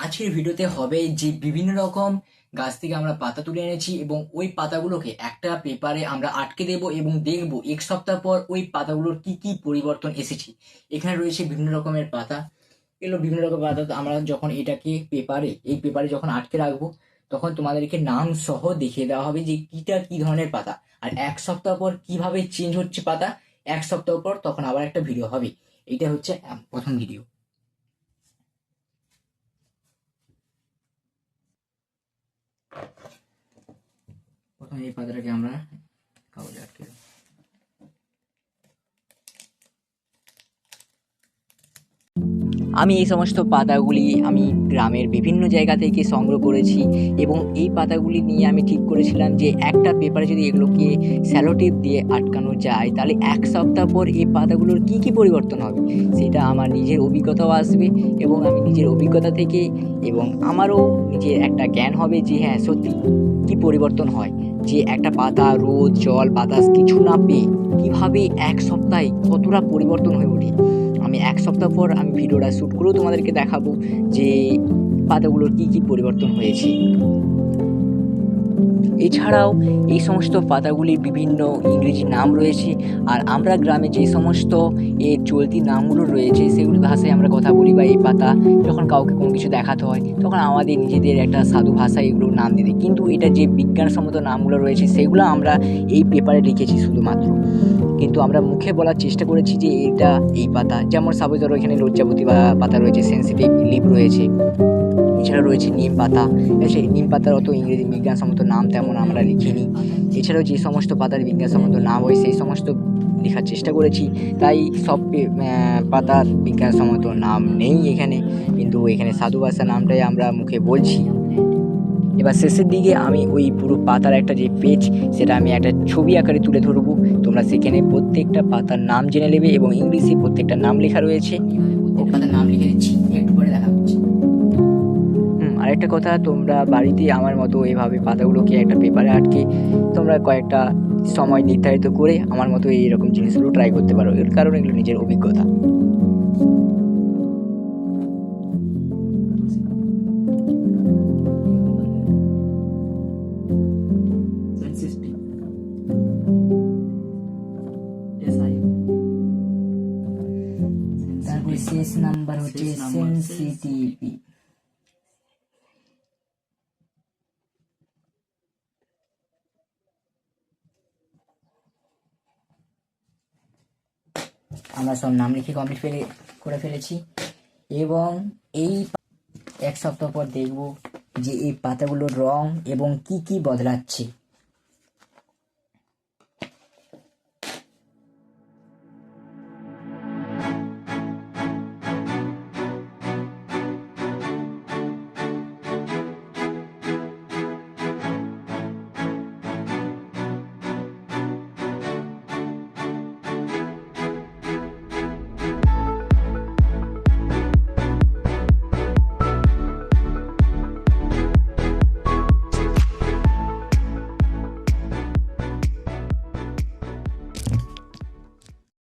আজকের ভিডিওতে হবে যে বিভিন্ন রকম গাছ থেকে আমরা পাতা তুলে এনেছি এবং ওই পাতাগুলোকে একটা পেপারে আমরা আটকে দেব এবং দেখব এক সপ্তাহ পর ওই পাতাগুলোর কি কি পরিবর্তন এসেছে। এখানে রয়েছে বিভিন্ন রকমের পাতা। এগুলো বিভিন্ন রকমের পাতা। তো আমরা যখন এটাকে এই পেপারে যখন আটকে রাখবো, তখন তোমাদেরকে নাম সহ দেখিয়ে দেওয়া হবে যে কিটা কি ধরনের পাতা, আর এক সপ্তাহ পর কিভাবে চেঞ্জ হচ্ছে পাতা। এক সপ্তাহ পর তখন আবার একটা ভিডিও হবে। এইটা হচ্ছে প্রথম ভিডিও। প্রথমে এই পাতাটাকে আমরা কাগজে আটকে দেব। আমি এই সমস্ত পাতাগুলি আমি গ্রামের বিভিন্ন জায়গা থেকে সংগ্রহ করেছি এবং এই পাতাগুলি নিয়ে আমি ঠিক করেছিলাম যে একটা পেপারে যদি এগুলোকে স্যালোটেপ দিয়ে আটকানো যায় তাহলে এক সপ্তাহ পর এই পাতাগুলোর কি কি পরিবর্তন হবে সেটা আমার নিজের অভিজ্ঞতাও আসবে এবং আমি নিজের অভিজ্ঞতা থেকে এবং আমারও নিজের একটা জ্ঞান হবে যে হ্যাঁ সত্যি কি পরিবর্তন হয়, যে একটা পাতা রোদ জল বাতাস কিছু না পেয়ে কীভাবে এক সপ্তাহে কতটা পরিবর্তন হয়ে ওঠে। আমি এক সপ্তাহ পর আমি ভিডিওটা শ্যুট করেও তোমাদেরকে দেখাবো যে পাতাগুলোর কি কি পরিবর্তন হয়েছে। এছাড়াও এই সমস্ত পাতাগুলির বিভিন্ন ইংরেজি নাম রয়েছে, আর আমরা গ্রামে যে সমস্ত এর চলতি নামগুলো রয়েছে সেগুলি ভাষায় আমরা কথা বলি, বা এই পাতা যখন কাউকে কোনো কিছু দেখাতে হয় তখন আমাদের নিজেদের একটা সাধু ভাষায় এগুলোর নাম দিয়ে দিই, কিন্তু এটা যে বিজ্ঞানসম্মত নামগুলো রয়েছে সেগুলো আমরা এই পেপারে লিখেছি শুধুমাত্র, কিন্তু আমরা মুখে বলার চেষ্টা করেছি যে এটা এই পাতা। যেমন সাপোজ ধরো এখানে লজ্জাবতী পাতা রয়েছে, সেন্সিটিভ লিপ রয়েছে, এছাড়া রয়েছে নিম পাতা। সেই নিম পাতার অত ইংরেজি বিজ্ঞানসম্মত নাম তেমন আমরা লিখিনি। এছাড়াও যে সমস্ত পাতার বিজ্ঞানসম্মত নাম হয় সেই সমস্ত লেখার চেষ্টা করেছি, তাই সব পাতার বিজ্ঞানসম্মত নাম নেই এখানে, কিন্তু এখানে সাধু ভাষা নামটাই আমরা মুখে বলছি। এবার শেষের দিকে আমি ওই পুরো পাতার একটা যে পেজ সেটা আমি একটা ছবি আকারে তুলে ধরবো, তোমরা সেখানে প্রত্যেকটা পাতার নাম জেনে নেবে এবং ইংলিশে প্রত্যেকটা নাম লেখা রয়েছে। প্রত্যেক পাতার নাম লিখে দিচ্ছি, একটু পরে দেখা হচ্ছে। আরেকটা কথা, তোমরা বাড়িতে আমার মতো এভাবে পাতাগুলোকে একটা পেপারে আটকে তোমরা কয়েকটা সময় নির্ধারিত করে আমার মতো এইরকম জিনিসগুলো ট্রাই করতে পারো, এর কারণ এগুলো নিজের অভিজ্ঞতা। তারপরে শেষ নাম্বার হচ্ছে সেনসিটিভি। আমরা সব নাম লিখে কমপ্লিট করে ফেলেছি এবং এই এক সপ্তাহ পর দেখব যে এই পাতাগুলোর রং এবং কি কি বদলাচ্ছে।